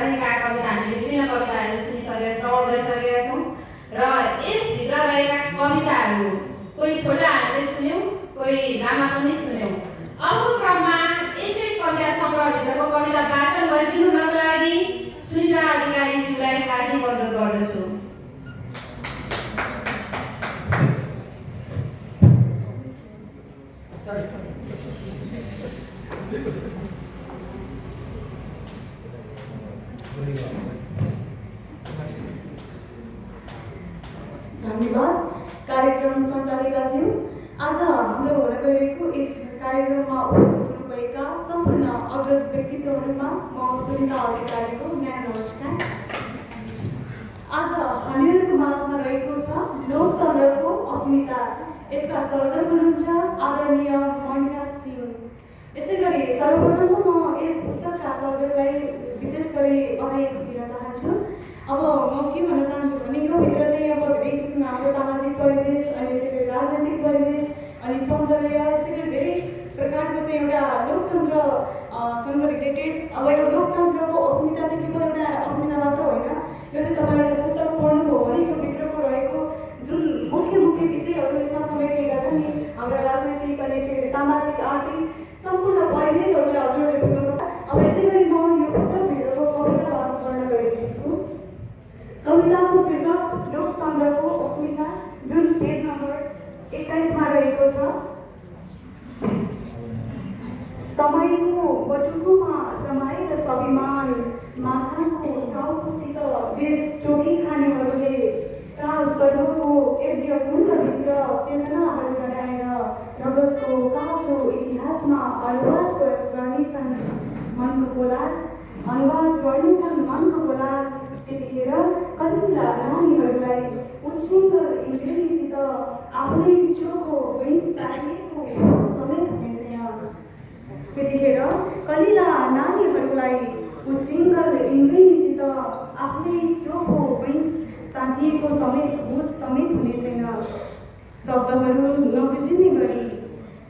रहेका कविता हामीले विभिन्न कविताहरू सुनिसकेका श्रवण गरिसकेका छौँ र यसभित्र रहेका कविताहरू कोही छोटा हामीले सुन्यौँ, कोही लामा पनि सुन्यौँ। अबको क्रममा यसै कविता सङ्ग्रहभित्रको कविता वाचन गरिदिनुको लागि सुनिता अधिकारीज्यूलाई हार्दिक अनुरोध गर्दछु। धन्यवाद कार्यक्रम सञ्चालिकाज्यू। आज हाम्रो हुन गइरहेको यस कार्यक्रममा उपस्थित हुनुभएका सम्पूर्ण अग्रज व्यक्तित्वहरूमा म सुनिता अधिकारीको न्याय नमस्कार। आज हामीहरूको माझमा रहेको छ लोकतन्त्रको अस्मिता। यसका सर्जक हुनुहुन्छ आदरणीय मणिराज सिंह। यसै गरी सर्वप्रथम म यस पुस्तकका सर्जकलाई विशेष गरी बधाई दिन चाहन्छु। अब म के भन्न चाहन्छु भने यो भित्र चाहिँ अब धेरै किसिमको हाम्रो सामाजिक परिवेश अनि यसै गरी राजनैतिक परिवेश अनि सौन्दर्य यसै गरी धेरै प्रकारको चाहिँ एउटा लोकतन्त्रसँग रिलेटेड अब यो लोकतन्त्रको अस्मिता चाहिँ केवल एउटा अस्मिता मात्र होइन, यो चाहिँ तपाईँहरूले पुस्तक पढ्नुभयो भने यो भित्रको रहेको जुन मुख्य विषयहरू यसमा समेटिएका छन् नि हाम्रा राजनैतिक अनि यसै गरी सामाजिक आर्थिक सम्पूर्ण परिवेशहरूलाई हजुरहरूले बुझ्नु सक्छ। अब यसै गरी म यो पुस्तकभित्रको कविता वाचन गर्न गइरहेको छु। कविताको शीर्षक लोकतन्त्रको अस्मिता, जुन पेज नम्बर 21मा रहेको छ। समयको बटुकोमा जमाएर स्वाभिमान माछाको टाउकोसित देश टोकी खानेहरूले काल सर्वको यज्ञ कुण्डभित्र चेतनाहरू लगाएर रगतको काँचो इतिहासमा अनुवाद गर्नेछन् मनको कोलाज। त्यतिखेर कतिवटा नानीहरूलाई उच्छृङ्खल इन्द्रियसित आफ्नै चोखो वैशाखीको समेत हुने छैन। त्यतिखेर कलिला नानीहरूलाई उच्छृङ्खल इन्द्रियसित आफ्नै चोखो वैश साँझिएको समेत हुने छैन।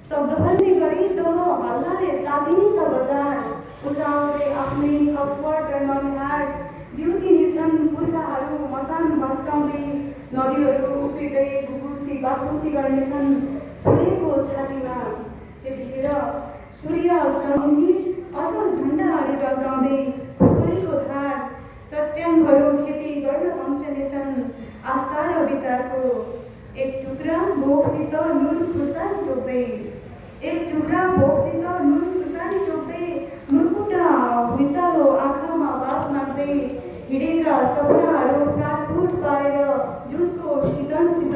शब्दहरूले गरी जब हल्लाले तातिने छ बजार, उसाउँदै आफ्नै कपड र ननिहार दिउँदिनेछन् पुर्खाहरू मसान भट्काउँदै, नदीहरू उफ्रिँदै गुगुर्ती बासुर्ती गर्नेछन् सूर्यको छातीमा। त्यतिखेर सूर्य चम्की अचल झन्डाहरू झल्काउँदै पोखरीको धार चट्याङहरू खेती गर्न तम्सिनेछन् आस्था र विचारको। एक टुक्रा भोगसित नुन खुर्सानी टोक्दै मुर्कुटा विशालो आँखामा बास माग्दै हिँडेका सपनाहरू काटकुट पारेर जुनको शीतलसित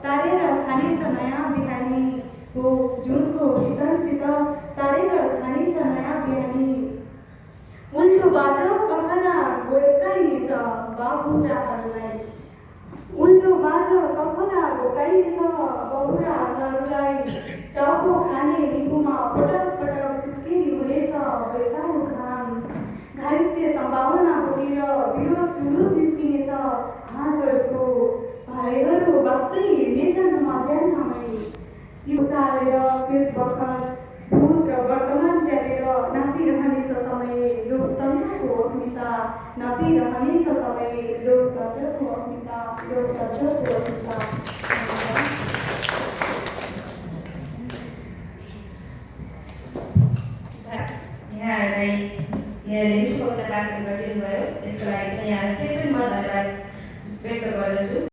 तारेर खानेछ नयाँ बिहानी हो। जुनको शीतलसित तारेर खानेछ नयाँ बिहानी। उल्टोबाट कखना घोकाइनेछ बाबुराहरूलाई, टाउको खाने लिम्बूमा पटक पटक सुत्केरी हुनेछ वैशालु घाम। घाइते सम्भावना बोकेर विरोध जुलुस निस्किनेछ हाँसहरूको। भालेहरू बस्दै हिँड्नेछन् मध्याह्नमै, सिउसालेर पेस बखत भूत र वर्तमान च्यापेर नापिरहनेछ समय लोकतन्त्रको अस्मिता। नापिरहनेछ समय लोकतन्त्रको अस्मिता। यहाँहरूलाई कविता वाचन गरिदिनु भयो, यसको लागि पनि यहाँलाई फेरि पनि म धन्यवाद